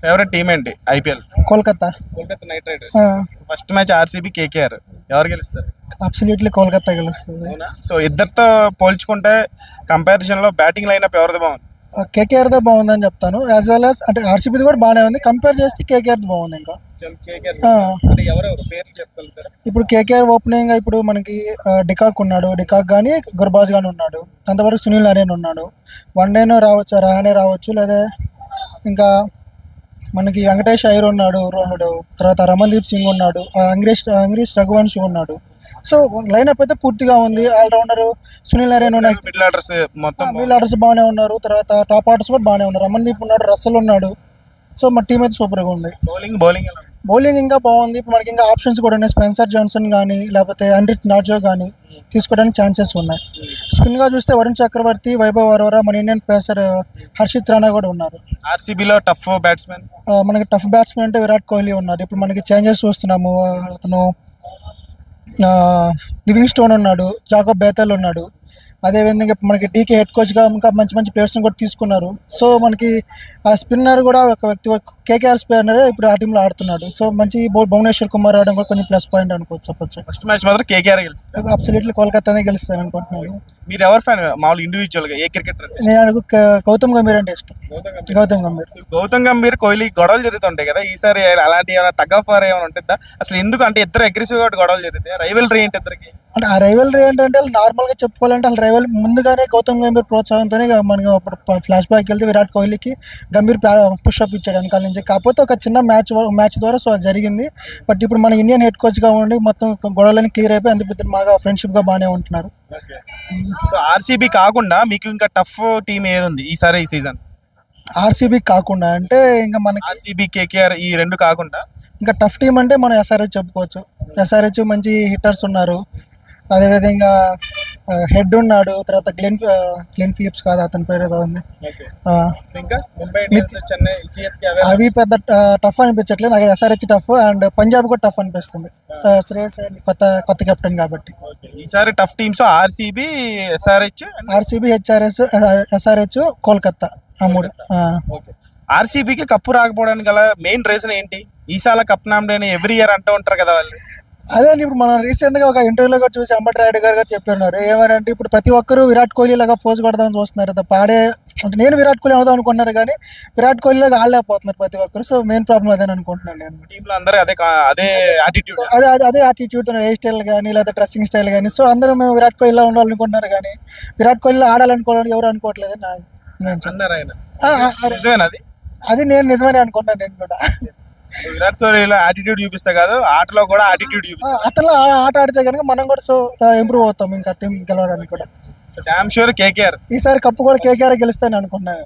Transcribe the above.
Favourite team ఏంటి IPL? Kolkata. Kolkata night riders. First match RCB KKR, ఎవరు గెలుస్తారు? అబ్సల్యూట్లీ కోల్కతా గెలుస్తుంది. సో ఇద్దరితో పోల్చుకుంటే కంపారిజన్ లో బ్యాటింగ్ లైనప్ ఎవరిది బాగుంది? కేకేఆర్దే బాగుందని చెప్తాను. యాజ్ వెల్ యాజ్ అంటే ఆర్సీబీది కూడా బాగానే ఉంది, కంపేర్ చేస్తే కేకేఆర్ది బాగుంది. ఇంకా ఇప్పుడు కేకేఆర్ ఓపెనింగ్ ఇప్పుడు మనకి డికాక్ ఉన్నాడు, డికాక్ కానీ గుర్బాజ్ కానీ ఉన్నాడు, అంతవరకు సునీల్ నరేన్ ఉన్నాడు. వన్డేనో రావచ్చు, రహానే రావచ్చు, లేదా ఇంకా మనకి వెంకటేష్ అయ్యర్ ఉన్నాడు, తర్వాత రమన్దీప్ సింగ్ ఉన్నాడు, అంగ్రీష్ రఘువంశీ ఉన్నాడు. సో లైనప్ అయితే పూర్తిగా ఉంది. ఆల్రౌండర్ సునీల్ నరేన్ ఉన్నాడు, మిడిల్ ఆర్డర్స్ బాగానే ఉన్నారు, తర్వాత టాప్ ఆర్డర్స్ కూడా బాగానే ఉన్నారు. రమన్దీప్ ఉన్నాడు, రసల్ ఉన్నాడు. సో మా టీం అయితే సూపర్గా ఉంది. బౌలింగ్ ఇంకా బాగుంది. ఇప్పుడు మనకి ఇంకా ఆప్షన్స్ కూడా ఉన్నాయి. స్పెన్సర్ జాన్సన్ కానీ లేకపోతే హెన్రిక్ నార్జో కానీ తీసుకోవడానికి ఛాన్సెస్ ఉన్నాయి. స్పిన్గా చూస్తే వరుణ్ చక్రవర్తి, వైభవ్ అరోరా, మన ఇండియన్ పేసర్ హర్షిత్ రాణా కూడా ఉన్నారు. ఆర్సీబీలో టఫ్ బ్యాట్స్మెన్ మనకి టఫ్ బ్యాట్స్మెన్ అంటే విరాట్ కోహ్లీ ఉన్నారు. ఇప్పుడు మనకి చేంజెస్ చూస్తున్నాము. అతను లివింగ్ స్టోన్ ఉన్నాడు, జాకబ్ బేతల్ ఉన్నాడు. అదేవిధంగా మనకి డీకే హెడ్ కోచ్గా ఇంకా మంచి మంచి ప్లేయర్స్ని కూడా తీసుకున్నారు. సో మనకి ఆ స్పిన్నర్ కూడా ఒక వ్యక్తి, కేకేఆర్ స్పిన్నరే ఇప్పుడు ఆ టీంలో ఆడుతున్నాడు. సో మంచి భువనేశ్వర్ కుమార్ ఆడడం కూడా కొంచెం ప్లస్ పాయింట్ అనుకోవచ్చు, చెప్పొచ్చు. ఫస్ట్ మ్యాచ్ మాత్రం కేకేఆర్ గెలుస్తుంది. అబ్సల్యూట్లీ కోల్కతానే గెలుస్తాను అనుకుంటున్నాను. మీరు ఎవరు ఫ్యాన్ మామూలు ఇండివిజువల్గా? ఏ క్రికెటర్? నేను గౌతమ్ గంభీర్ అంటే ఇష్టం. గౌతమ్ గంభీర్ కోహ్లీ గొడవలు జరుగుతుంటాయి కదా, ఈసారి అలాంటి ఏమైనా తగ్గఫార్ ఏమైనా ఉంటుందా అసలు? ఎందుకు అంటే ఇద్దరు అగ్రెసివ్ గా గొడవలు జరుగుతాయి, రైవల్రీ ఏంటి ఇద్దరికి? అంటే ఆ రైవల్రీ ఏంటంటే నార్మల్గా చెప్పుకోవాలంటే వాళ్ళ రైవల్ ముందుగానే గౌతమ్ గంభీర్ ప్రోత్సాహంతోనే మనకి ఫ్లాష్ బ్యాక్ వెళ్తే విరాట్ కోహ్లీకి గంభీర్ పుషప్ ఇచ్చాడు వెనకాల నుంచి. కాకపోతే ఒక చిన్న మ్యాచ్ ద్వారా సో అది జరిగింది. బట్ ఇప్పుడు మన ఇండియన్ హెడ్ కోచ్గా ఉండి మొత్తం గొడవలని క్లియర్ అయిపోయి అందుకు బాగా ఫ్రెండ్షిప్గా బాగానే ఉంటున్నారు. సో ఆర్సీబీ కాకుండా మీకు ఇంకా టఫ్ టీం ఏది ఉంది ఈసారి ఈ సీజన్? ఆర్సీబీ కాకుండా అంటే ఇంకా మనకి ఆర్సీబీ కేకేఆర్ ఈ రెండు కాకుండా ఇంకా టఫ్ టీం అంటే మనం ఎస్ఆర్హెచ్ చెప్పుకోవచ్చు. ఎస్ఆర్హెచ్ మంచి హిట్టర్స్ ఉన్నారు. అదేవిధంగా హెడ్ ఉన్నాడు, తర్వాత గ్లెన్ ఫిలిప్స్ కాదు అతని పేరు ఏదో ఉంది. అవి పెద్ద టఫ్ అనిపించట్లేదు నాకు. ఎస్ఆర్హెచ్ టఫ్ అండ్ పంజాబ్ కూడా టఫ్ అనిపిస్తుంది. శ్రేయస్ కొత్త కెప్టెన్ కాబట్టి. ఈసారి tough teams RCB, SRH, Kolkata, ఆ మూడు. ఆర్సీబీకి కప్పు రాకపోవడానికి గల మెయిన్ రీజన్ ఏంటి? ఈసారి కప్ నామినేట్ ఎవ్రీ ఇయర్ అంటూ ఉంటారు కదా వాళ్ళు. అదే ఇప్పుడు మనం రీసెంట్గా ఒక ఇంటర్వ్యూలో కూడా చూసి అంబటి రాయుడు గారు చెప్పారు. ఏమనంటే ఇప్పుడు ప్రతి ఒక్కరు విరాట్ కోహ్లీ లాగా ఫోజ్ కొడదామని చూస్తున్నారు. పాడే అంటే నేను విరాట్ కోహ్లీ అవుదాం అనుకుంటున్నారు కానీ విరాట్ కోహ్లీ లాగా ఆడలేకపోతున్నారు ప్రతి ఒక్కరు. సో మెయిన్ ప్రాబ్లం అదే అనుకుంటున్నాను నేను. టీంలో అందరూ అదే యాటిట్యూడ్, హెయిర్ స్టైల్ కానీ లేదా డ్రెస్సింగ్ స్టైల్ కానీ. సో అందరూ మేము విరాట్ కోహ్లీలా ఉండాలనుకుంటున్నారు కానీ విరాట్ కోహ్లీలో ఆడాలనుకోవడానికి ఎవరు అనుకోవట్లేదు. అది నేను నిజమని అనుకుంటున్నాను నేను కూడా. విరాట్ కోహ్లీలో యాటిట్యూడ్ చూపిస్తా కాదు, ఆటలో కూడా యాటిట్యూడ్ చూపిస్తా. అతను ఆట ఆడితే కనుక మనం కూడా సో ఇంప్రూవ్ అవుతాం ఇంకా టీం గెలవడానికి కూడా. డామ్ షూర్ కేకేఆర్ ఈసారి కప్పు కూడా కేకేఆర్ గెలుస్తాను అనుకున్నాను.